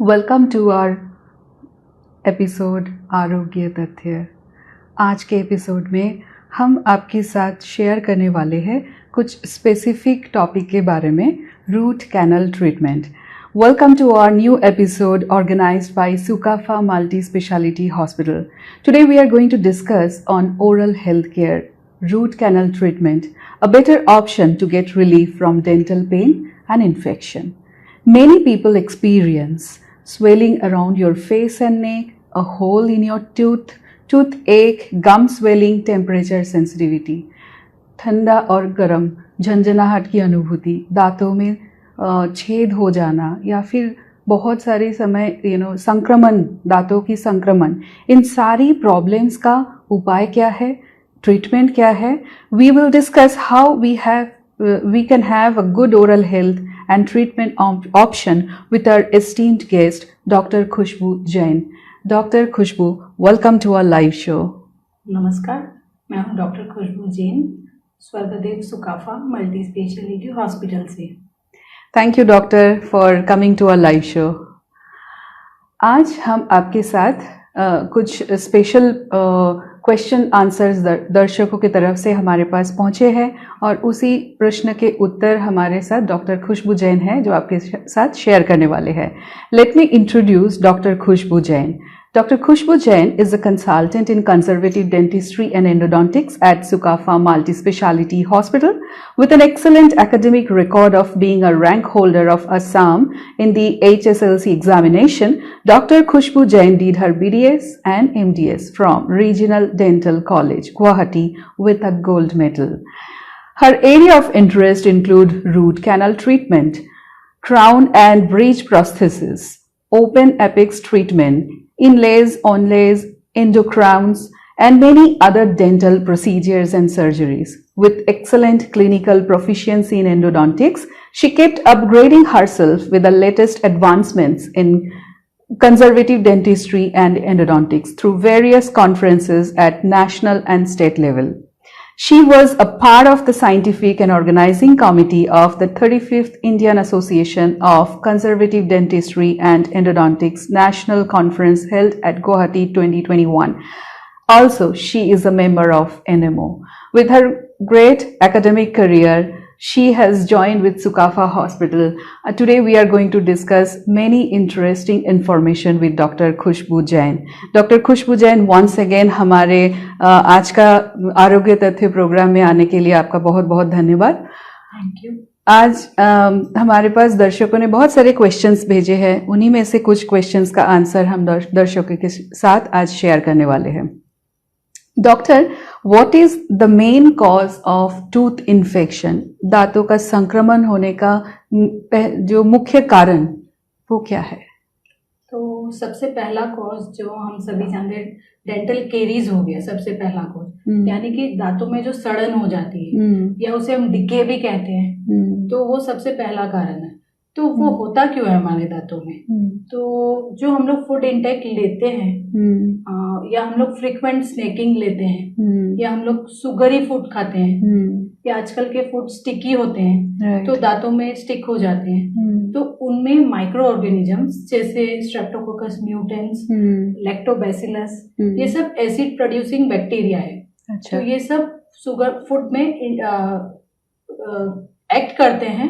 Welcome to our episode आरोग्य तथ्य। आज के एपिसोड में हम आपके साथ शेयर करने वाले हैं कुछ स्पेसिफिक टॉपिक के बारे में, root canal treatment. Welcome to our new episode organized by Sukafa Multi-Speciality Hospital. Today we are going to discuss on oral health care, root canal treatment, a better option to get relief from dental pain and infection. Many people experience swelling around your face and neck, a hole in your tooth, toothache, gum swelling, temperature sensitivity, ठंडा और गर्म झंझनाहट की अनुभूति, दांतों में छेद हो जाना या फिर बहुत सारे समय संक्रमण, दांतों की संक्रमण, इन सारी प्रॉब्लम्स का उपाय क्या है, ट्रीटमेंट क्या है। We will discuss how we can have a good oral health and treatment option with our esteemed guest doctor Khushboo Jain. Doctor Khushboo, welcome to our live show. नमस्कार, मैं हूँ doctor Khushboo Jain, Swargadeo Sukapha multi speciality hospital से। Thank you doctor for coming to our live show. आज हम आपके साथ कुछ special question answers दर्शकों की तरफ से हमारे पास पहुंचे हैं और उसी प्रश्न के उत्तर हमारे साथ डॉक्टर खुशबू जैन हैं जो आपके साथ शेयर करने वाले हैं। Let me introduce doctor Khushboo Jain. Dr. Khushbu Jain is a consultant in conservative dentistry and endodontics at Sukafa Multi-Speciality Hospital with an excellent academic record of being a rank holder of Assam in the HSLC examination. Dr. Khushbu Jain did her BDS and MDS from Regional Dental College, Guwahati with a gold medal. Her area of interest include root canal treatment, crown and bridge prosthesis, open apex treatment, inlays, onlays, endocrowns, and many other dental procedures and surgeries. With excellent clinical proficiency in endodontics, she kept upgrading herself with the latest advancements in conservative dentistry and endodontics through various conferences at national and state level. She was a part of the scientific and organizing committee of the 35th Indian Association of Conservative Dentistry and Endodontics National Conference held at Guwahati 2021. Also, she is a member of NMO. With her great academic career, she has joined with Sukafa Hospital. Today we are going to discuss many interesting information with Dr. Khushbu Jain. Dr. Khushbu Jain, once again हमारे आज का आरोग्य तथ्य programme में आने के लिए आपका बहुत बहुत धन्यवाद। Thank you. आज हमारे पास दर्शकों ने बहुत सारे क्वेश्चंस भेजे हैं, उन्हीं में से कुछ क्वेश्चंस का आंसर हम दर्शकों के साथ आज शेयर करने वाले हैं। Doctor, what is the main cause of tooth infection? दांतों का संक्रमण होने का जो मुख्य कारण वो क्या है? तो सबसे पहला कॉज जो हम सभी जानते हैं, डेंटल केरीज हो गया सबसे पहला कॉज, यानी कि दांतों में जो सड़न हो जाती है या उसे हम डिके भी कहते हैं, तो वो सबसे पहला कारण है। तो वो होता क्यों है हमारे दांतों में? तो जो हम लोग फूड इंटेक लेते हैं या हम लोग फ्रीक्वेंट स्नैकिंग लेते हैं या हम लोग सुगरी फूड खाते हैं या आजकल के फूड स्टिकी होते हैं, तो दांतों में स्टिक हो जाते हैं, तो उनमें माइक्रो ऑर्गेनिजम्स जैसे स्ट्रेप्टोकोकस म्यूटेंस, लैक्टोबैसिलस, ये सब एसिड प्रोड्यूसिंग बैक्टीरिया है। अच्छा। तो ये सब सुगर फूड में एक्ट करते हैं,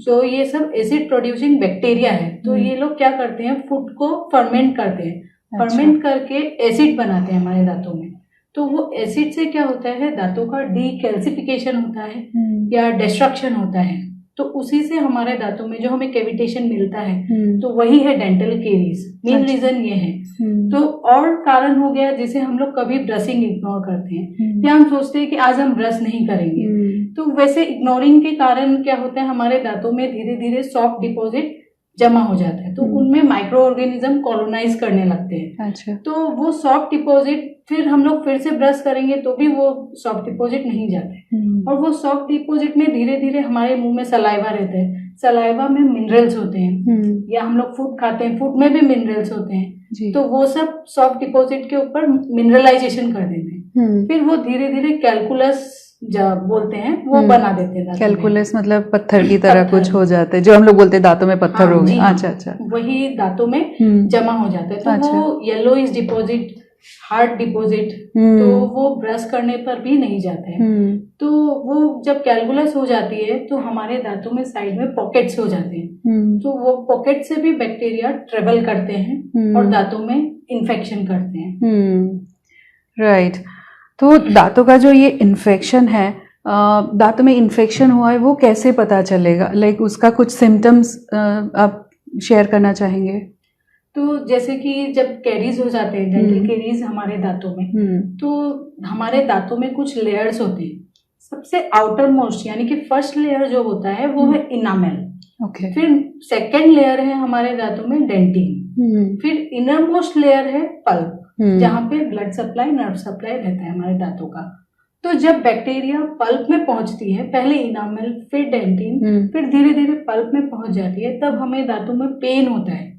तो ये सब एसिड प्रोड्यूसिंग बैक्टीरिया है। तो ये लोग क्या करते हैं, फूड को फर्मेंट करते हैं, फर्मेंट करके एसिड बनाते हैं हमारे दांतों में। तो वो एसिड से क्या होता है, दांतों का डीकैल्सिफिकेशन होता है या डिस्ट्रक्शन होता है, तो उसी से हमारे दांतों में जो हमें कैविटेशन मिलता है, तो वही है डेंटल केरीज। मेन रीजन ये है। तो और कारण हो गया, जैसे हम लोग कभी ब्रशिंग इग्नोर करते हैं या हम सोचते हैं कि आज हम ब्रश नहीं करेंगे, तो वैसे इग्नोरिंग के कारण क्या होता है, हमारे दांतों में धीरे धीरे सॉफ्ट डिपॉजिट जमा हो जाता है, तो उनमें माइक्रो ऑर्गेनिज्म कॉलोनाइज करने लगते हैं। अच्छा। तो वो सॉफ्ट डिपॉजिट फिर हम लोग फिर से ब्रश करेंगे तो भी वो सॉफ्ट डिपॉजिट नहीं जाते, और वो सॉफ्ट डिपॉजिट में धीरे धीरे हमारे मुंह में सलाइवा रहता है, सलाइवा में मिनरल्स होते हैं, या हम लोग फूड खाते हैं, फूड में भी मिनरल्स होते हैं, तो वो सब सॉफ्ट डिपॉजिट के ऊपर मिनरलाइजेशन कर देते हैं। फिर वो धीरे धीरे कैलकुलस जब बोलते हैं वो बना देते हैं दांतों में। कैलकुलस मतलब पत्थर की तरह पत्थर। कुछ हो जाता है, जो हम लोग बोलते हैं दांतों में पत्थर हाँ, हो गए। जी हाँ, अच्छा अच्छा। वही दांतों में जमा हो जाता है, तो अच्छा। वो येलोइश डिपॉजिट, हार्ड डिपॉजिट, तो वो ब्रश करने पर भी नहीं जाते हैं। तो वो जब कैलकुलस हो जाती है तो हमारे दांतों में साइड में पॉकेट्स हो जाते हैं, तो वो पॉकेट से भी बैक्टीरिया ट्रेवल करते हैं और दांतों में इन्फेक्शन करते हैं। राइट। तो दांतों का जो ये इन्फेक्शन है, दांतों में इन्फेक्शन हुआ है, वो कैसे पता चलेगा? लाइक उसका कुछ सिम्टम्स आप शेयर करना चाहेंगे? तो जैसे कि जब कैरीज हो जाते हैं, डेंटल कैरीज हमारे दांतों में, तो हमारे दांतों में कुछ लेयर्स होते हैं। सबसे आउटर मोस्ट यानी कि फर्स्ट लेयर जो होता है वो है इनामेल। ओके। फिर सेकंड लेयर है हमारे दांतों में डेंटिन। फिर इनर मोस्ट लेयर है पल्प, जहाँ पे ब्लड सप्लाई, नर्व सप्लाई रहता है हमारे दांतों का। तो जब बैक्टीरिया पल्प में पहुंचती है, पहले इनामेल फिर डेंटिन, फिर धीरे धीरे पल्प में पहुंच जाती है, तब हमें दांतों में पेन होता है।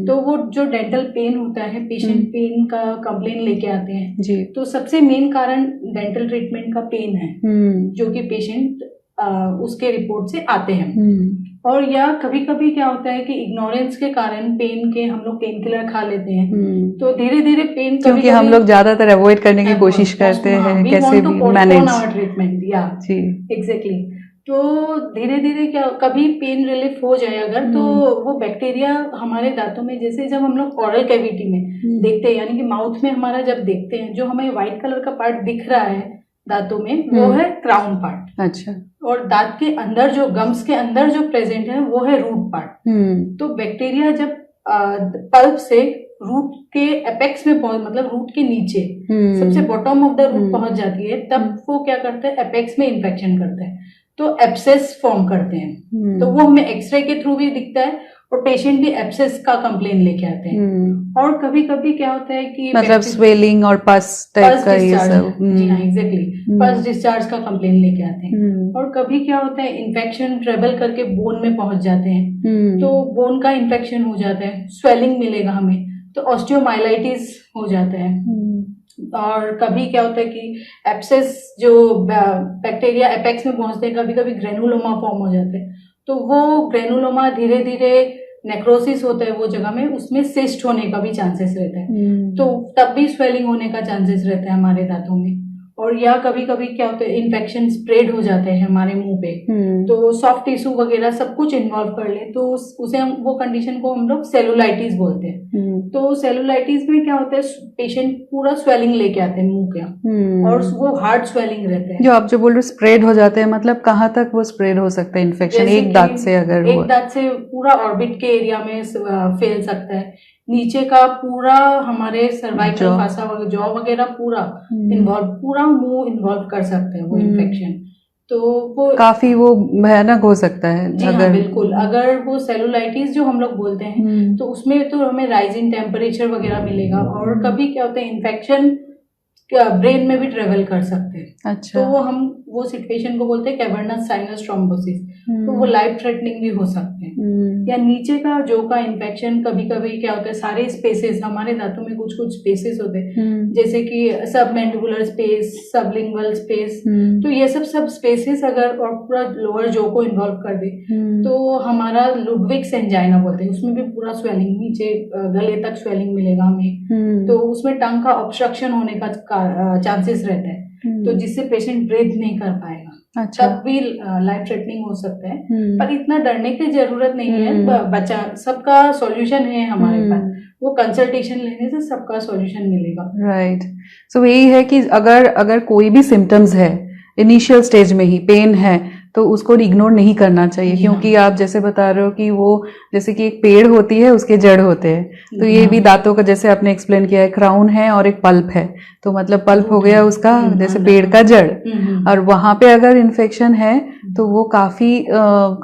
तो वो जो डेंटल पेन होता है, पेशेंट पेन का कंप्लेन लेके आते हैं जी। तो सबसे मेन कारण डेंटल ट्रीटमेंट का पेन है, जो कि पेशेंट उसके रिपोर्ट से आते हैं। और या कभी कभी क्या होता है कि इग्नोरेंस के कारण पेन के हम लोग पेन किलर खा लेते हैं, तो धीरे धीरे पेन, क्योंकि हम लोग ज्यादातर अवॉइड करने की कोशिश करते हैं, कैसे भी मैनेज ट्रीटमेंट। या जी, एग्जैक्टली। तो धीरे धीरे क्या, कभी पेन रिलीफ हो जाए अगर, तो वो बैक्टीरिया हमारे दांतों में, जैसे जब हम लोग ओरल कैविटी में देखते हैं, यानी कि माउथ में हमारा जब देखते हैं, जो हमें व्हाइट कलर का पार्ट दिख रहा है दांतों में, वो है क्राउन पार्ट। अच्छा। और दांत के अंदर जो गम्स के अंदर जो प्रेजेंट है वो है रूट पार्ट। तो बैक्टीरिया जब पल्प से रूट के एपेक्स में मतलब रूट के नीचे सबसे बॉटम ऑफ द रूट पहुंच जाती है, तब वो क्या करते हैं, एपेक्स में इन्फेक्शन करते हैं, तो एब्सेस फॉर्म करते हैं। तो वो हमें एक्सरे के थ्रू भी दिखता है और पेशेंट भी एब्सेस का कंप्लेन लेके आते हैं। और कभी कभी क्या होता है कि मतलब स्वेलिंग और पस टाइप का ये सब। जी हाँ, एग्जैक्टली, पस डिस्चार्ज का कंप्लेन लेके आते हैं। और कभी क्या होता है, इन्फेक्शन ट्रेवल करके बोन में पहुंच जाते हैं, तो बोन का इन्फेक्शन हो जाता है, स्वेलिंग मिलेगा हमें, तो ऑस्टियोमाइलाइटिस हो जाता है। और कभी क्या होता है कि एब्सेस, जो बैक्टीरिया एपेक्स में पहुंचते हैं, कभी कभी ग्रेनुलोमा फॉर्म हो जाते हैं, तो वो ग्रेनुलोमा धीरे धीरे नेक्रोसिस होता है वो जगह में, उसमें सिस्ट होने का भी चांसेस रहता है, तो तब भी स्वेलिंग होने का चांसेस रहता है हमारे दांतों में। और या कभी कभी क्या होता है, इन्फेक्शन स्प्रेड हो जाते हैं हमारे मुंह पे, तो सॉफ्ट टिश्यू वगैरह सब कुछ इन्वॉल्व कर ले, तो उसे हम, वो कंडीशन को हम लोग सेलुलाइटिस बोलते हैं। तो सेलुलाइटिस में क्या होता है, पेशेंट पूरा स्वेलिंग लेके आते हैं मुंह का, और वो हार्ड स्वेलिंग रहते हैं। जो आप जो बोल रहे स्प्रेड हो जाते हैं, मतलब कहाँ तक वो स्प्रेड हो सकता है इन्फेक्शन? एक दांत से अगर एक दांत से पूरा ऑर्बिट के एरिया में फैल सकता है, नीचे का पूरा हमारे सर्वाइकल फासा वगैरह, जॉ वगैरह पूरा इन्वॉल्व, पूरा मुंह इन्वॉल्व कर सकते हैं वो इन्फेक्शन। तो वो काफी वो भयानक हो सकता है। जी अगर, हाँ, बिल्कुल। अगर वो सेलुलाइटिस जो हम लोग बोलते हैं, तो उसमें तो हमें राइज इन टेम्परेचर वगैरह मिलेगा, और कभी क्या होता है, इन्फेक्शन ब्रेन में भी ट्रेवल कर सकते हैं। अच्छा। तो हम वो सिचुएशन को बोलते हैं कैवर्नस साइनस थ्रोम्बोसिस, तो वो लाइफ थ्रेटनिंग भी हो सकते हैं। या नीचे का जो का इन्फेक्शन, कभी कभी क्या होता है, सारे स्पेसेस, हमारे दांतों में कुछ कुछ स्पेसेस होते हैं, जैसे कि सब मैंडिबुलर स्पेस, सबलिंगुअल स्पेस, तो ये सब स्पेसेस अगर और पूरा लोअर जो को इन्वॉल्व कर दे, तो हमारा लुडविग्स एंजाइना बोलते हैं, उसमें भी पूरा स्वेलिंग, नीचे गले तक स्वेलिंग मिलेगा हमें, तो उसमें टंग का ऑब्स्ट्रक्शन होने का चांसेस रहता है, तो जिससे पेशेंट ब्रीथ नहीं कर पाएगा। अच्छा। तब भी लाइफ थ्रेटनिंग हो सकता है, पर इतना डरने की जरूरत नहीं है, बचा सबका सॉल्यूशन है हमारे पास, वो कंसल्टेशन लेने से सबका सॉल्यूशन मिलेगा। राइट। सो यही है कि अगर कोई भी सिम्टम्स है, इनिशियल स्टेज में ही पेन है, तो उसको इग्नोर नहीं करना चाहिए, क्योंकि आप जैसे बता रहे हो कि वो जैसे कि एक पेड़ होती है, उसके जड़ होते हैं, तो ये भी दांतों का जैसे आपने एक्सप्लेन किया है, क्राउन है और एक पल्प है, तो मतलब पल्प हो गया उसका जैसे पेड़ का जड़, और वहां पे अगर इन्फेक्शन है तो वो काफी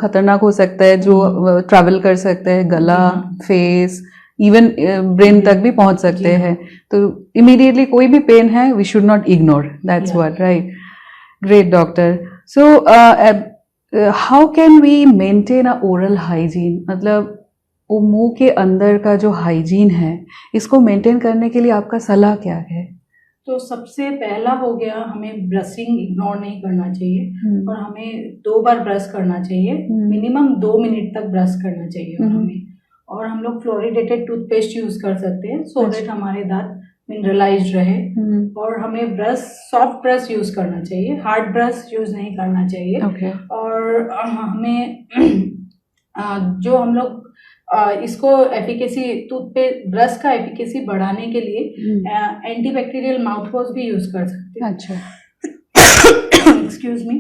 खतरनाक हो सकता है, जो ट्रैवल कर सकता है, गला, फेस, इवन ब्रेन तक भी पहुंच सकते हैं। तो इमीडिएटली कोई भी पेन है, we should not ignore, that's what, right. Great doctor. So how can we maintain a oral hygiene? मतलब वो मुंह के अंदर का जो हाइजीन है, इसको मेंटेन करने के लिए आपका सलाह क्या है? तो सबसे पहला हो गया, हमें ब्रशिंग इग्नोर नहीं करना चाहिए और हमें 2 बार ब्रश करना चाहिए, मिनिमम 2 मिनट तक ब्रश करना चाहिए। और हम लोग फ्लोरिडेटेड टूथपेस्ट यूज कर सकते हैं सो दैट हमारे दांत मिनरलाइज्ड रहे। और हमें ब्रश सॉफ्ट ब्रश यूज करना चाहिए, हार्ड ब्रश यूज नहीं करना चाहिए। और हमें जो हम लोग इसको एफिकेसी टूथपेस्ट ब्रश का एफिकेसी बढ़ाने के लिए एंटीबैक्टीरियल माउथ वॉश भी यूज कर सकते हैं। अच्छा, एक्सक्यूज मी।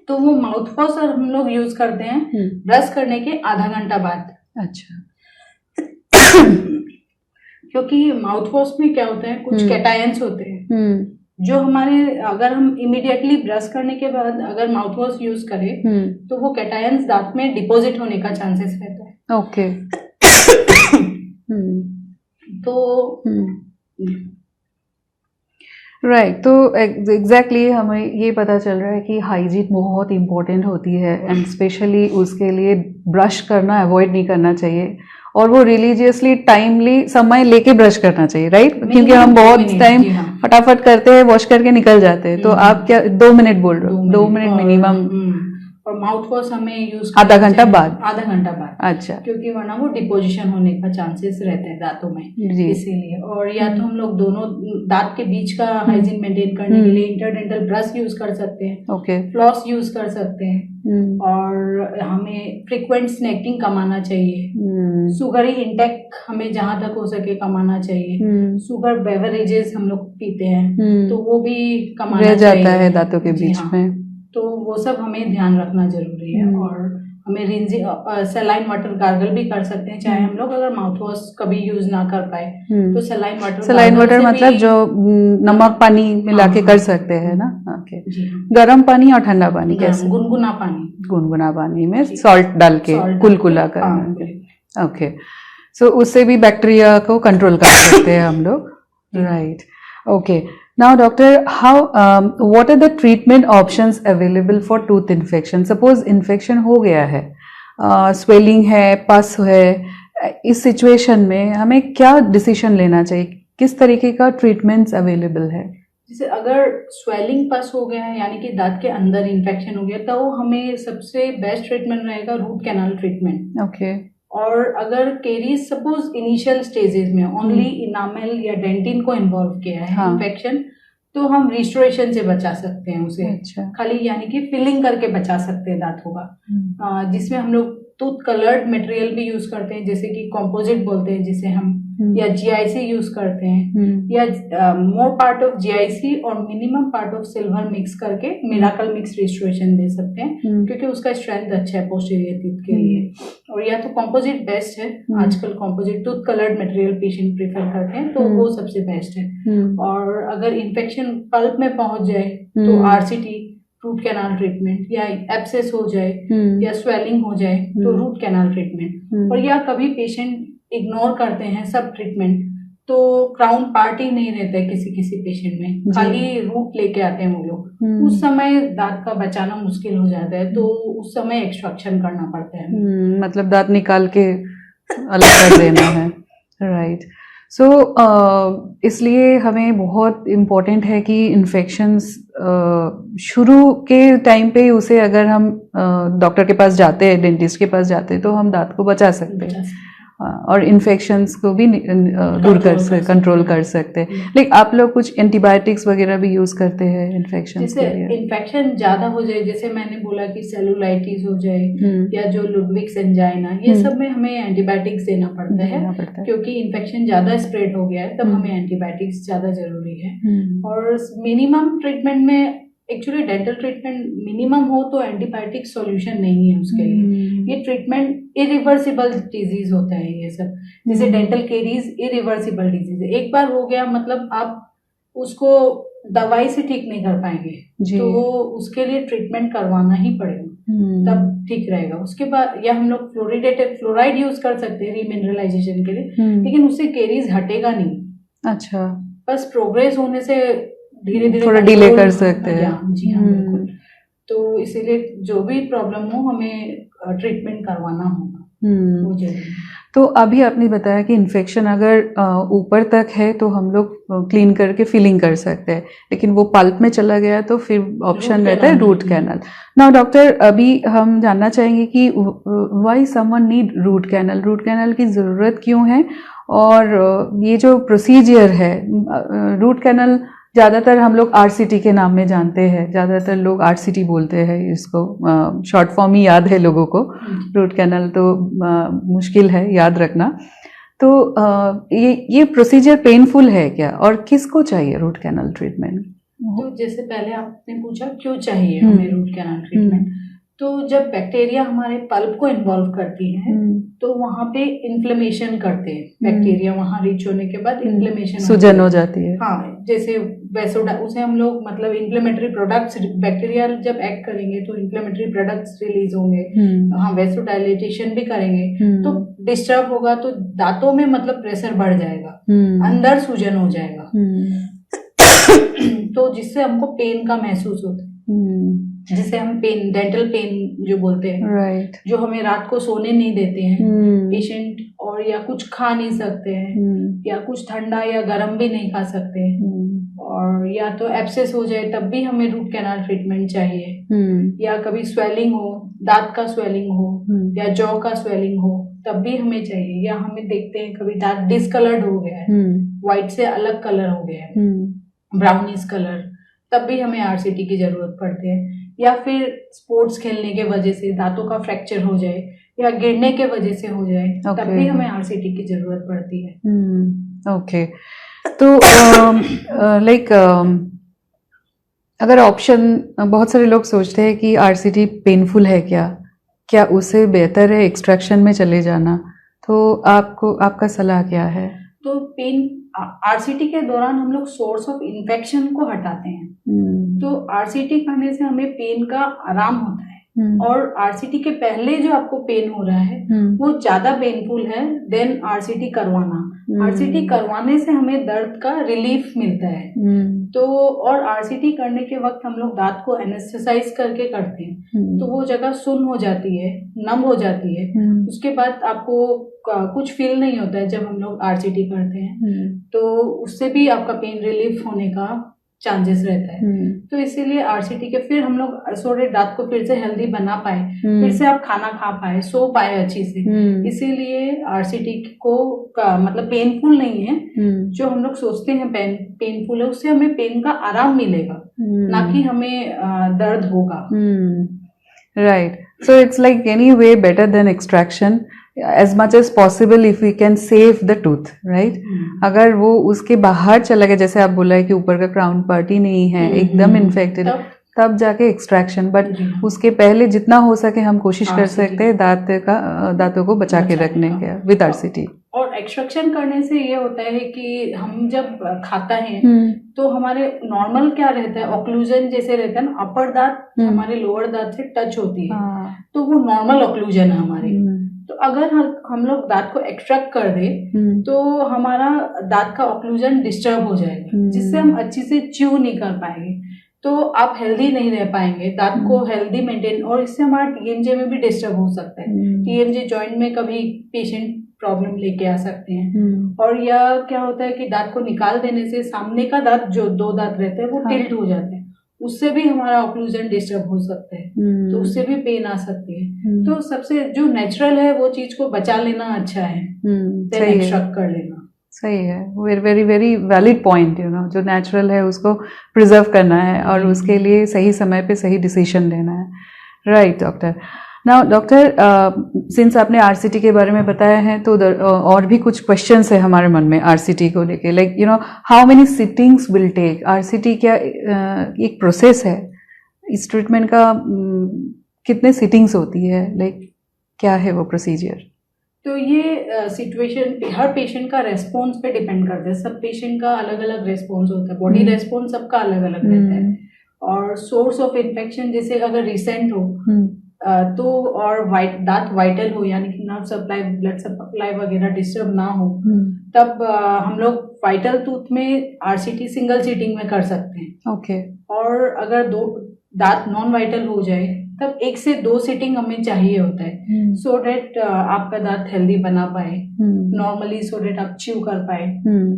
तो वो माउथ वॉश हम लोग यूज करते हैं ब्रश करने के आधा घंटा बाद। अच्छा, क्योंकि माउथ वॉश में क्या होता है, कुछ कैटायंस होते हैं जो हमारे, अगर हम इमीडिएटली ब्रश करने के बाद अगर माउथ वॉश यूज करें तो वो कैटायंस दांत में डिपॉजिट होने का चांसेस रहता है। ओके। तो राइट, तो एग्जैक्टली हमें ये पता चल रहा है कि हाइजीन बहुत इम्पोर्टेंट होती है एंड स्पेशली उसके लिए ब्रश करना अवॉइड नहीं करना चाहिए और वो रिलीजियसली टाइमली समय लेके ब्रश करना चाहिए, राइट? क्योंकि हम बहुत टाइम फटाफट करते हैं, वॉश करके निकल जाते हैं। तो आप क्या 2 मिनट बोल रहे हो? 2 मिनट मिनिमम। और माउथ वॉश हमें यूज आधा घंटा बाद। आधा घंटा बाद, अच्छा, क्योंकि वरना वो डिपोजिशन होने का चांसेस रहते हैं दांतों में, इसीलिए। और या तो हम लोग दोनों दांत के बीच का हाइजीन मेंटेन करने के लिए इंटरडेंटल ब्रश यूज कर सकते हैं, ओके, फ्लॉस यूज कर सकते हैं। और हमें फ्रीक्वेंट स्नैकिंग कमाना चाहिए, शुगरी इंटेक हमें जहां तक हो सके कमाना चाहिए। शुगर बेवरेजेस हम लोग पीते हैं तो वो भी कमाना रह चाहिए, जाता है दांतों के बीच में, तो वो सब हमें ध्यान रखना जरूरी है। और हमें रिंजिंग सलाइन वाटर गार्गल भी कर सकते हैं, चाहे हम लोग अगर माउथ वॉश कभी यूज ना कर पाए तो सलाइन वाटर मतलब जो नमक पानी मिला के कर सकते हैं ना। ओके, गर्म पानी और ठंडा पानी कैसे? गुनगुना पानी में सॉल्ट डाल के कुलकुला कर। ओके, सो उससे भी बैक्टीरिया को कंट्रोल कर सकते हैं हम लोग, right? Okay, now doctor, how what are the treatment options available for tooth infection? suppose infection हो गया है, swelling है, pus है, इस सिचुएशन में हमें क्या डिसीजन लेना चाहिए? किस तरीके का ट्रीटमेंट्स अवेलेबल है? जैसे अगर स्वेलिंग पस हो गया है यानी कि दांत के अंदर इन्फेक्शन हो गया, तो हमें सबसे बेस्ट ट्रीटमेंट रहेगा रूट कैनाल ट्रीटमेंट। ओके। और अगर केरीज सपोज इनिशियल स्टेजेस में ओनली इनामेल या डेंटिन को इन्वॉल्व किया है इन्फेक्शन, तो हम रिस्टोरेशन से बचा सकते हैं उसे। अच्छा। खाली यानी कि फिलिंग करके बचा सकते हैं दांतों का, जिसमें हम लोग टूथ कलर्ड मटेरियल भी यूज करते हैं, जैसे कि कॉम्पोजिट बोलते हैं जिसे हम, या जीआईसी यूज करते हैं, या मोर पार्ट ऑफ जीआईसी और minimum part of silver mix करके मिराकल मिक्स रिस्टोरेशन दे सकते हैं, क्योंकि उसका स्ट्रेंथ अच्छा है पोस्टीरियर टीथ के लिए। और या तो कॉम्पोजिट बेस्ट है, आजकल composite tooth coloured material patient prefer करते हैं, तो वो सबसे बेस्ट है। और अगर इन्फेक्शन पल्प में पहुंच जाए तो आरसीटी रूट कैनाल ट्रीटमेंट, या एब्सेस हो जाए या स्वेलिंग हो जाए तो रूट कैनाल ट्रीटमेंट। और या कभी पेशेंट इग्नोर करते हैं सब ट्रीटमेंट, तो क्राउन पार्ट ही नहीं रहता है किसी पेशेंट में, खाली रूट लेके आते हैं वो लोग, उस समय दांत का बचाना मुश्किल हो जाता है, तो उस समय एक्सट्रैक्शन करना पड़ता है। मतलब दांत निकाल के अलग कर देना है, राइट? सो इसलिए हमें बहुत इम्पोर्टेंट है कि इन्फेक्शंस शुरू के टाइम पे उसे अगर हम डॉक्टर के पास जाते हैं, डेंटिस्ट के पास जाते हैं, तो हम दांत को बचा सकते हैं और इन्फेक्शंस को भी दूर कंट्रोल कर सकते हैं। लेकिन आप लोग कुछ एंटीबायोटिक्स वगैरह भी यूज करते हैं इन्फेक्शंस के लिए? इन्फेक्शन ज्यादा हो जाए, जैसे मैंने बोला कि सेलुलाइटिस हो जाए या जो लुडविग्स एंजाइना, ये सब में हमें एंटीबायोटिक्स देना पड़ता है, क्योंकि इन्फेक्शन ज्यादा स्प्रेड हो गया है, तब हमें एंटीबायोटिक्स ज्यादा जरूरी है। और मिनिमम ट्रीटमेंट में एक्चुअली डेंटल ट्रीटमेंट मिनिमम हो तो एंटीबायोटिक सॉल्यूशन नहीं है उसके लिए। ये ट्रीटमेंट इरिवर्सिबल डिजीज होता है ये सब, जैसे डेंटल केरीज इरिवर्सिबल डिजीज है, एक बार हो गया मतलब आप उसको दवाई से ठीक नहीं कर पाएंगे, तो उसके लिए ट्रीटमेंट करवाना ही पड़ेगा, तब ठीक रहेगा। उसके बाद या हम लोग फ्लोराइड यूज कर सकते हैं रीमिनरलाइजेशन के लिए, लेकिन उससे केरीज हटेगा नहीं। अच्छा, बस प्रोग्रेस होने से धीरे धीरे थोड़ा डिले कर सकते हैं। जी हाँ, बिल्कुल। तो इसीलिए जो भी प्रॉब्लम हो हमें ट्रीटमेंट करवाना होगा, वो जरूरी है। तो अभी आपने बताया कि इन्फेक्शन अगर ऊपर तक है तो हम लोग क्लीन करके फिलिंग कर सकते हैं, लेकिन वो पल्प में चला गया तो फिर ऑप्शन रहता है रूट कैनल। नाउ डॉक्टर, अभी हम जानना चाहेंगे कि why someone need root canal, root canal की ज़रूरत क्यों है, और ये जो प्रोसीजर है रूट कैनल ज़्यादातर हम लोग आरसीटी के नाम में जानते हैं, ज़्यादातर लोग आरसीटी बोलते हैं इसको, शॉर्ट फॉर्म ही याद है लोगों को, रूट कैनल तो मुश्किल है याद रखना। तो ये प्रोसीजर पेनफुल है क्या, और किसको चाहिए रूट कैनल ट्रीटमेंट? तो जैसे पहले आपने पूछा क्यों चाहिए हमें रूट कैनल ट्रीटमेंट, तो जब बैक्टीरिया हमारे पल्प को इन्वॉल्व करती है तो वहाँ पे इन्फ्लेमेशन करते हैं बैक्टीरिया, वहाँ रीच होने के बाद इन्फ्लेमेशन, सूजन हो जाती है। हाँ, जैसे उसे हम लोग मतलब इन्फ्लेमेटरी प्रोडक्ट्स, बैक्टीरिया जब एक्ट करेंगे तो इन्फ्लेमेटरी प्रोडक्ट्स रिलीज होंगे, हाँ वेसोडाइलेटेशन भी करेंगे, तो डिस्टर्ब होगा तो दांतों में मतलब प्रेशर बढ़ जाएगा, अंदर सूजन हो जाएगा, तो जिससे हमको पेन का महसूस होता है, जिसे हम पेन, डेंटल पेन जो बोलते हैं, राइट, जो हमें रात को सोने नहीं देते हैं पेशेंट, और या कुछ खा नहीं सकते हैं, या कुछ ठंडा या गर्म भी नहीं खा सकते हैं, और या तो एब्सेस हो जाए तब भी हमें रूट कैनाल ट्रीटमेंट चाहिए, या कभी स्वेलिंग हो, दांत का स्वेलिंग हो, या जॉ का स्वेलिंग हो तब भी हमें चाहिए, या हमें देखते हैं कभी दांत डिसकलर्ड हो गया है, व्हाइट से अलग कलर हो गया है, ब्राउनिश कलर, तब भी हमें आरसीटी की जरूरत पड़ती है, या फिर स्पोर्ट्स खेलने के वजह से दांतों का फ्रैक्चर हो जाए या गिरने के वजह से हो जाए, तब भी हमें आरसीटी की जरूरत पड़ती है। ओके, तो लाइक अगर ऑप्शन, बहुत सारे लोग सोचते हैं कि आरसीटी पेनफुल है क्या उससे बेहतर है एक्सट्रैक्शन में चले जाना, तो आपका सलाह क्या है? तो पेन आरसीटी के दौरान हम लोग सोर्स ऑफ इन्फेक्शन को हटाते हैं, तो आरसीटी करने से हमें पेन का आराम होता है, और आरसीटी के पहले जो आपको पेन हो रहा है वो ज्यादा पेनफुल है देन आरसीटी करवाना। आरसीटी करवाने से हमें दर्द का रिलीफ मिलता है, तो और आरसीटी करने के वक्त हम लोग दांत को एनेस्थेसाइज करके करते हैं, तो वो जगह सुन्न हो जाती है, नम हो जाती है, उसके बाद आपको कुछ फील नहीं होता है जब हम लोग आरसीटी करते हैं, तो उससे भी आपका पेन रिलीफ होने का चांसेस रहता है। तो इसीलिए आरसीटी के फिर हम लोग सोरे दांत को फिर से हेल्दी बना पाए, फिर से आप खाना खा पाए, सो पाए अच्छी से, इसीलिए आरसीटी को मतलब पेनफुल नहीं है, जो हम लोग सोचते हैं पेनफुल है, उससे हमें पेन का आराम मिलेगा, ना कि हमें दर्द होगा। Right, so it's like any way better than extraction, as much as possible if we can save the tooth, right? अगर वो उसके बाहर चला गया, जैसे आप बोला है कि ऊपर का क्राउन पार्ट ही नहीं है, एकदम इन्फेक्टेड, तब जाके एक्सट्रैक्शन, बट उसके पहले जितना हो सके हम कोशिश कर सकते हैं दांतों को बचा के रखने का विद आरसीटी। और एक्सट्रैक्शन करने से ये होता है कि हम जब खाता है तो हमारे नॉर्मल क्या रहता है, ऑक्लूजन जैसे रहता है ना, अपर दांत हमारे लोअर दांत से टच होती है, तो वो नॉर्मल ऑक्लूजन है हमारी। तो अगर हम लोग दांत को एक्सट्रैक्ट कर दे तो हमारा दांत का ऑक्लूजन डिस्टर्ब हो जाएगा, जिससे हम अच्छी से च्यू नहीं कर पाएंगे, तो आप हेल्दी नहीं रह पाएंगे, दांत को हेल्दी मेंटेन, और इससे हमारा टीएमजे में भी डिस्टर्ब हो सकता है, टीएमजे जॉइंट में कभी पेशेंट प्रॉब्लम लेके आ सकते हैं, और या क्या होता है कि दांत को निकाल देने से सामने का दांत, जो दो दांत रहते हैं वो टिल्ट हो जाते हैं, उससे भी हमारा ऑक्लूजन डिस्टर्ब हो सकता है, तो उससे भी पेन आ सकती है। तो सबसे जो नेचुरल है वो चीज को बचा लेना अच्छा है, एक्सट्रैक्ट कर लेना सही है। Very very valid point, you know, जो नेचुरल है उसको प्रिजर्व करना है और उसके लिए सही समय पे सही डिसीजन लेना है। Right doctor. Now doctor, since आपने आरसीटी के बारे में बताया है तो और भी कुछ क्वेश्चंस है हमारे मन में आरसीटी को लेके, like you know how many sittings will take RCT, क्या एक प्रोसेस है इस ट्रीटमेंट का, कितने सिटिंग्स होती है, लाइक क्या है वो प्रोसीजर? तो ये सिचुएशन हर पेशेंट का रेस्पॉन्स पे डिपेंड करता है, सब पेशेंट का अलग अलग रेस्पॉन्स होता है, बॉडी रेस्पॉन्स सबका अलग अलग रहता है, और सोर्स ऑफ इन्फेक्शन जैसे अगर रिसेंट हो तो, और दांत वाइटल हो, यानी कि नर्व सप्लाई, ब्लड सप्लाई वगैरह डिस्टर्ब ना हो, तब हम लोग वाइटल टूथ में आरसीटी सिंगल सीटिंग में कर सकते हैं। ओके। और अगर दो दांत नॉन वाइटल हो जाए तब 1 से 2 सिटिंग हमें चाहिए होता है, सो डेट आपका दांत हेल्दी बना पाए, नॉर्मली सो डेट आप च्यू कर पाए।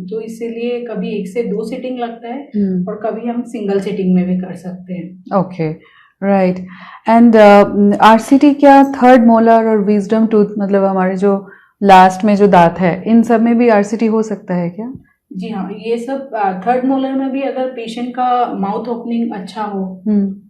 तो इसीलिए कभी 1 से 2 सिटिंग लगता है और कभी हम सिंगल सिटिंग में भी कर सकते हैं। Okay, right. एंड आरसीटी क्या थर्ड मोलर और विजडम टूथ, मतलब हमारे जो लास्ट में जो दांत है, इन सब में भी आरसीटी हो सकता है क्या? जी हाँ, ये सब थर्ड मोलर में भी अगर पेशेंट का माउथ ओपनिंग अच्छा हो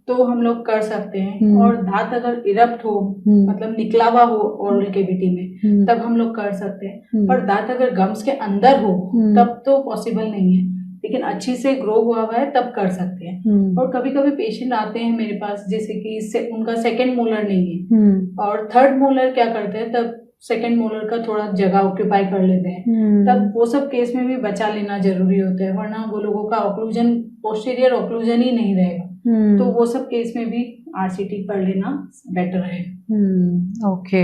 तो हम लोग कर सकते हैं, और दांत अगर इरप्ट हो, मतलब निकला हुआ हो ओरल कैविटी में, तब हम लोग कर सकते हैं। पर दांत अगर गम्स के अंदर हो तब तो पॉसिबल नहीं है, लेकिन अच्छी से ग्रो हुआ हुआ है तब कर सकते हैं। और कभी कभी पेशेंट आते हैं मेरे पास जैसे कि उनका सेकंड मोलर नहीं है और थर्ड मोलर क्या करते हैं, तब सेकंड मोलर का थोड़ा जगह ऑक्यूपाई कर लेते हैं, तब वो सब केस में भी बचा लेना जरूरी होता है, वरना वो लोगों का ऑक्लूजन, पोस्टीरियर ऑक्लूजन ही नहीं रहेगा। तो वो सब केस में भी आरसीटी कर लेना बेटर है। Okay,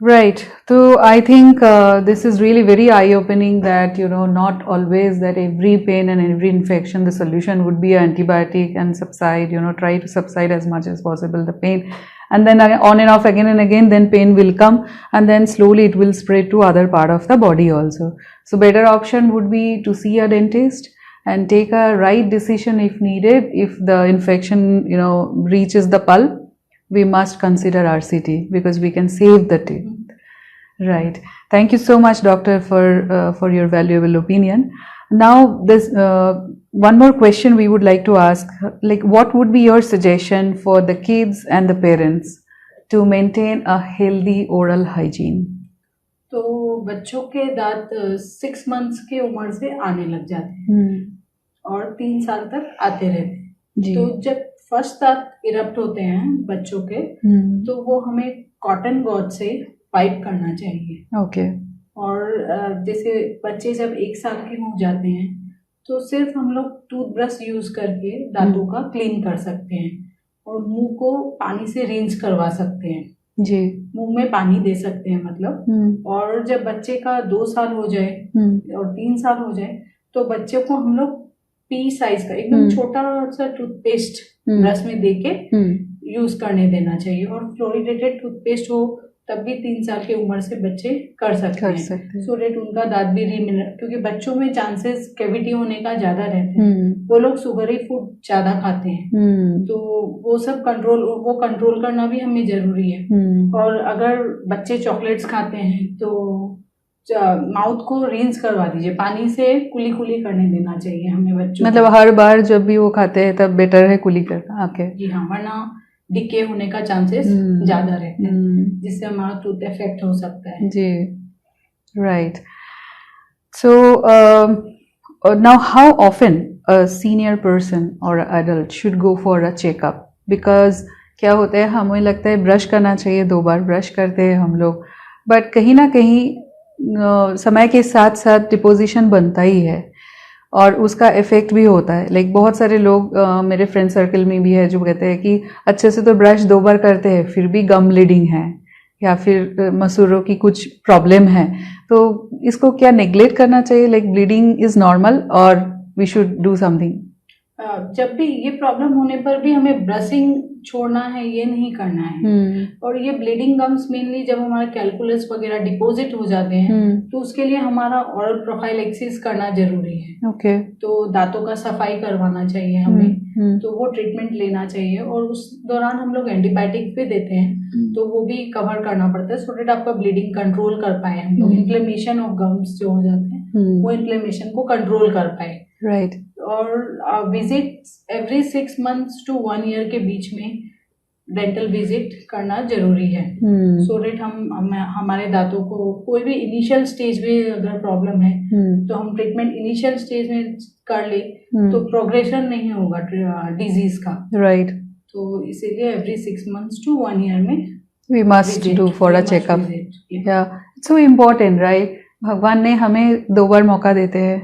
right. So I think this is really very eye-opening that, you know, not always that every pain and every infection, the solution would be antibiotic and subside, you know, try to subside as much as possible the pain. And then on and off again and again, then pain will come and then slowly it will spread to other part of the body also. So better option would be to see a dentist and take a right decision if needed. If the infection, you know, reaches the pulp, we must consider RCT because we can save the teeth. Right. Thank you so much, doctor, for your valuable opinion. Now, this one more question we would like to ask. Like, what would be your suggestion for the kids and the parents to maintain a healthy oral hygiene? तो बच्चों के दांत 6 months की उम्र से आने लग जाते हैं और 3 साल तक आते रहते हैं। तो जब फर्स्ट दांत इरप्ट होते हैं बच्चों के, तो वो हमें कॉटन गॉज से वाइप करना चाहिए। ओके। और जैसे बच्चे जब 1 साल के हो जाते हैं तो सिर्फ हम लोग टूथब्रश यूज करके दांतों का क्लीन कर सकते हैं और मुंह को पानी से रिंस करवा सकते हैं जी, मुंह में पानी दे सकते हैं मतलब। और जब बच्चे का 2 साल हो जाए और 3 साल हो जाए तो बच्चे को हम लोग पी साइज का एकदम छोटा सा टूथपेस्ट ब्रश में देके यूज करने देना चाहिए। और फ्लोरिडेटेड टूथपेस्ट हो तब भी 3 साल की उम्र से बच्चे कर सकते हैं, सो डेट उनका दांत भी रिमिनर, क्योंकि बच्चों में चांसेस कैविटी होने का ज्यादा रहते हैं, वो लोग सुगरी फूड ज्यादा खाते हैं, तो वो सब कंट्रोल करना भी हमें जरूरी है। और अगर बच्चे चॉकलेट्स खाते हैं तो माउथ को रिंस करवा दीजिए, पानी से कुली करने देना चाहिए हमें बच्चों, मतलब हर बार जब भी वो खाते हैं तब बेटर है कुली करना। ओके, जी हाँ, वरना डिके होने का चांसेस ज्यादा रहते हैं, जिससे हमारा टूथ इफेक्ट हो सकता है। जी, right. So now how often a senior person और adult should go for a checkup? Because क्या होता है, हमें लगता है ब्रश करना चाहिए, 2 बार ब्रश करते हैं हम लोग, बट कहीं ना कहीं समय के साथ साथ डिपोजिशन बनता ही है और उसका इफेक्ट भी होता है। लाइक बहुत सारे लोग मेरे फ्रेंड सर्कल में भी है जो कहते हैं कि अच्छे से तो ब्रश 2 बार करते हैं फिर भी गम ब्लीडिंग है या फिर मसूरों की कुछ प्रॉब्लम है, तो इसको क्या नेग्लेक्ट करना चाहिए? लाइक ब्लीडिंग इज नॉर्मल और वी शुड डू समथिंग? जब भी ये प्रॉब्लम होने पर भी हमें ब्रशिंग छोड़ना है, ये नहीं करना है। और ये ब्लीडिंग गम्स मेनली जब हमारा कैलकुलस वगैरह डिपॉजिट हो जाते हैं तो उसके लिए हमारा ऑरल प्रोफाइलेक्सिस करना जरूरी है। ओके। तो दांतों का सफाई करवाना चाहिए हमें, तो वो ट्रीटमेंट लेना चाहिए और उस दौरान हम लोग एंटीबायोटिक भी देते हैं, तो वो भी कवर करना पड़ता है सो डेट आपका ब्लीडिंग कंट्रोल कर पाए हम लोग, इन्फ्लेमेशन ऑफ गम्स जो हो जाते हैं वो इन्फ्लेमेशन को कंट्रोल कर पाए। राइट। और visit every 6 months to 1 year के बीच में डेंटल विजिट करना जरूरी है, सो डेट हम हमारे दांतों को कोई भी इनिशियल स्टेज में अगर प्रॉब्लम है तो हम ट्रीटमेंट इनिशियल स्टेज में कर ले तो प्रोग्रेशन नहीं होगा डिजीज का। राइट। तो इसीलिए एवरी 6 मंथ्स टू 1 ईयर में we must do for a checkup. या इट्स सो इम्पोर्टेंट, राइट? भगवान ने हमें 2 बार मौका देते हैं,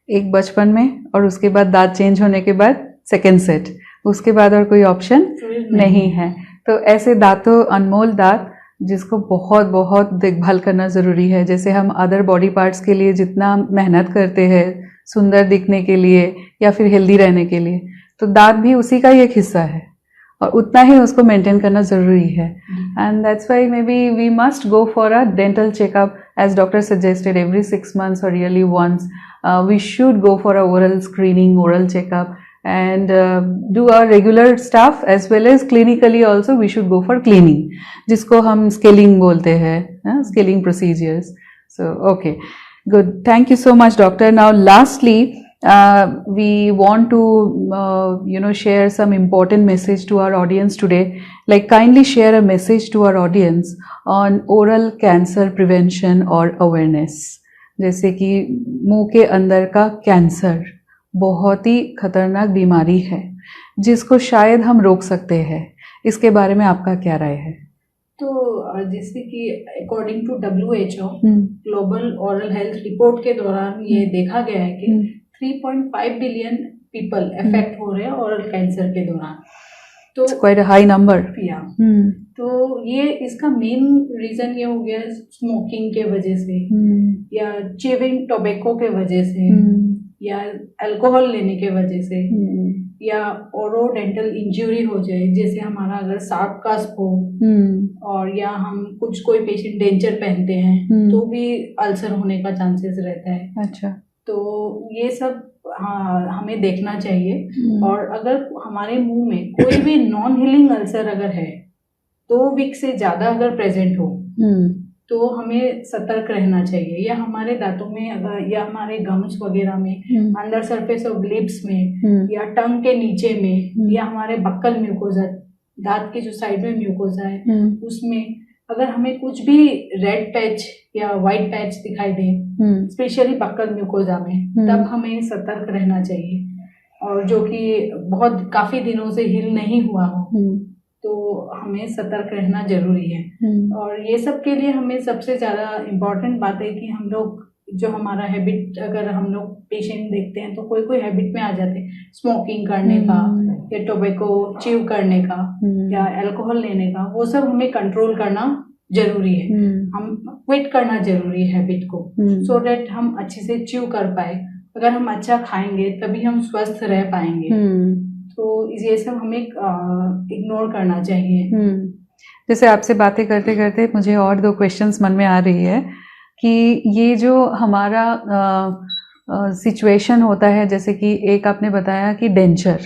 एक बचपन में और उसके बाद दांत चेंज होने के बाद सेकेंड सेट, उसके बाद और कोई ऑप्शन नहीं है। तो ऐसे दांतों, अनमोल दांत जिसको बहुत बहुत देखभाल करना ज़रूरी है, जैसे हम अदर बॉडी पार्ट्स के लिए जितना मेहनत करते हैं सुंदर दिखने के लिए या फिर हेल्दी रहने के लिए, तो दांत भी उसी का ही एक हिस्सा है और उतना ही उसको मेंटेन करना ज़रूरी है. And that's why maybe we must go for a dental checkup as doctor suggested every 6 months or yearly once. We should go for a oral screening, oral checkup, and do our regular stuff as well as clinically also we should go for cleaning, जिसको हम scaling बोलते हैं, scaling procedures. So okay, good. Thank you so much, doctor. Now lastly, we want to share some important message to our audience today. Like kindly share a message to our audience on oral cancer prevention or awareness. जैसे कि मुंह के अंदर का cancer बहुत ही खतरनाक बीमारी है जिसको शायद हम रोक सकते हैं. इसके बारे में आपका क्या राय है? तो जैसे कि according to WHO global oral health report के दौरान ये देखा गया है कि 3.5 बिलियन पीपल अफेक्ट हो रहे हैं ओरल कैंसर के दौरान. तो क्वाइट अ हाई नंबर. तो ये इसका मेन रीजन ये हो गया स्मोकिंग के वजह से या चेविंग टोबैको के वजह से या अल्कोहल लेने के वजह से या ओरोडेंटल इंजरी हो जाए, जैसे हमारा अगर सांप कास्प हो और या हम कोई पेशेंट डेंचर पहनते हैं तो भी अल्सर होने का चांसेस रहता है. अच्छा. तो ये सब हमें देखना चाहिए. और अगर हमारे मुंह में कोई भी नॉन हीलिंग अल्सर अगर है 2 वीक से ज्यादा अगर प्रेजेंट हो तो हमें सतर्क रहना चाहिए. या हमारे दांतों में अगर या हमारे गम्स वगैरह में अंदर सरफेस ऑफ लिप्स में या टंग के नीचे में या हमारे बक्कल म्यूकोजा, दांत के जो साइड में म्यूकोजा है उसमें अगर हमें कुछ भी रेड पैच या वाइट पैच दिखाई दे, स्पेशली बक्कल म्यूकोजा में, तब हमें सतर्क रहना चाहिए. और जो कि बहुत काफी दिनों से हील नहीं हुआ हो तो हमें सतर्क रहना जरूरी है. और ये सब के लिए हमें सबसे ज्यादा इम्पोर्टेंट बात है कि हम लोग जो हमारा हैबिट, अगर हम लोग पेशेंट देखते हैं तो कोई हैबिट में आ जाते हैं स्मोकिंग करने का या टोबैको च्यू करने का या अल्कोहल लेने का, वो सब हमें कंट्रोल करना जरूरी है. हम क्विट करना जरूरी है हैबिट को, सो दैट हम अच्छे से च्यू कर पाए. अगर हम अच्छा खाएंगे तभी हम स्वस्थ रह पाएंगे. तो ये सब हमें इग्नोर करना चाहिए. जैसे आपसे बातें करते करते मुझे और 2 क्वेश्चंस मन में आ रही है कि ये जो हमारा सिचुएशन होता है, जैसे कि एक आपने बताया कि डेंचर,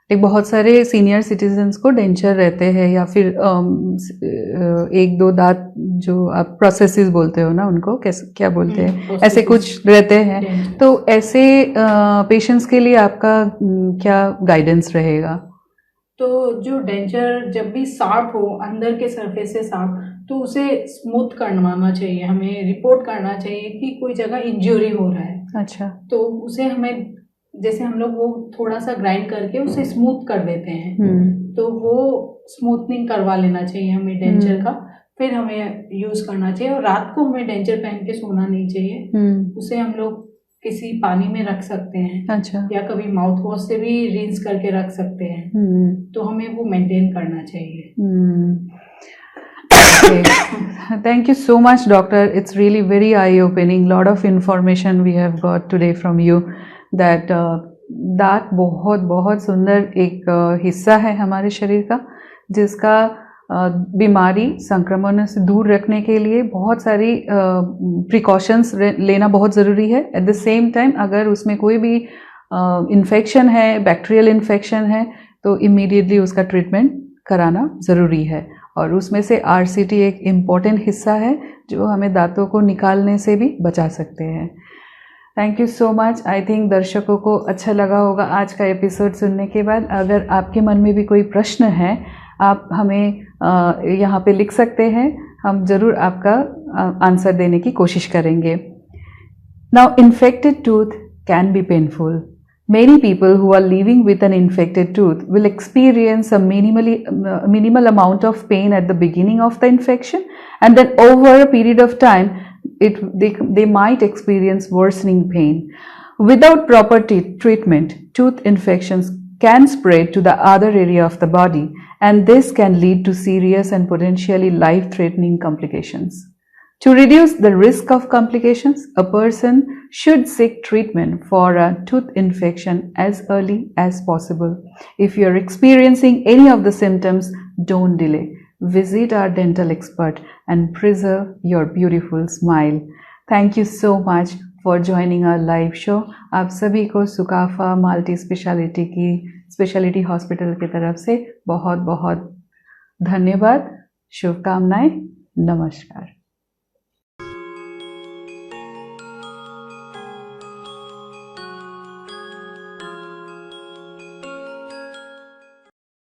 एक बहुत सारे सीनियर सिटीजन्स को डेंचर रहते हैं या फिर 1-2 दांत जो आप प्रोसेसिस बोलते हो ना, उनको कैसे क्या बोलते हैं, ऐसे कुछ रहते हैं. तो ऐसे पेशेंट्स के लिए आपका क्या गाइडेंस रहेगा? तो जो डेंचर जब भी शार्प हो, अंदर के सरफेस से शार्प, तो उसे स्मूथ करवाना चाहिए. हमें रिपोर्ट करना चाहिए कि कोई जगह इंजरी हो रहा है. अच्छा. तो उसे हमें, जैसे हम लोग वो थोड़ा सा ग्राइंड करके उसे स्मूथ कर देते हैं, तो वो स्मूथनिंग करवा लेना चाहिए हमें डेंचर का. फिर हमें यूज करना चाहिए. और रात को हमें डेंचर पहन के सोना नहीं चाहिए. उसे हम लोग किसी पानी में रख सकते हैं. अच्छा. या कभी माउथ वॉश से भी रिंस करके रख सकते हैं. तो हमें वो मेंटेन करना चाहिए. Thank you so much, doctor. It's really very eye-opening. Lot of information we have got today from you. That दांत बहुत बहुत सुंदर एक हिस्सा है हमारे शरीर का, जिसका बीमारी संक्रमण से दूर रखने के लिए बहुत सारी प्रिकॉशंस लेना बहुत ज़रूरी है. एट द सेम टाइम अगर उसमें कोई भी इन्फेक्शन है, बैक्टीरियल इन्फेक्शन है, तो इमीडिएटली उसका ट्रीटमेंट कराना ज़रूरी है. और उसमें से RCT एक इम्पॉर्टेंट हिस्सा है जो हमें दांतों को निकालने से भी बचा सकते हैं. Thank you so much. I think दर्शकों को अच्छा लगा होगा आज का एपिसोड सुनने के बाद. अगर आपके मन में भी कोई प्रश्न है, आप हमें यहाँ पे लिख सकते हैं. हम ज़रूर आपका आंसर देने की कोशिश करेंगे. Now, infected tooth can be painful. Many people who are living with an infected tooth will experience a minimal amount of pain at the beginning of the infection, and then over a period of time they might experience worsening pain. Without proper treatment, tooth infections can spread to the other area of the body, and this can lead to serious and potentially life-threatening complications. To reduce the risk of complications, a person should seek treatment for a tooth infection as early as possible. If you are experiencing any of the symptoms, don't delay. Visit our dental expert and preserve your beautiful smile. Thank you so much for joining our live show. आप सभी को Sukaphaa multi speciality hospital की तरफ से बहुत बहुत धन्यवाद, शुभकामनाएं, नमस्कार।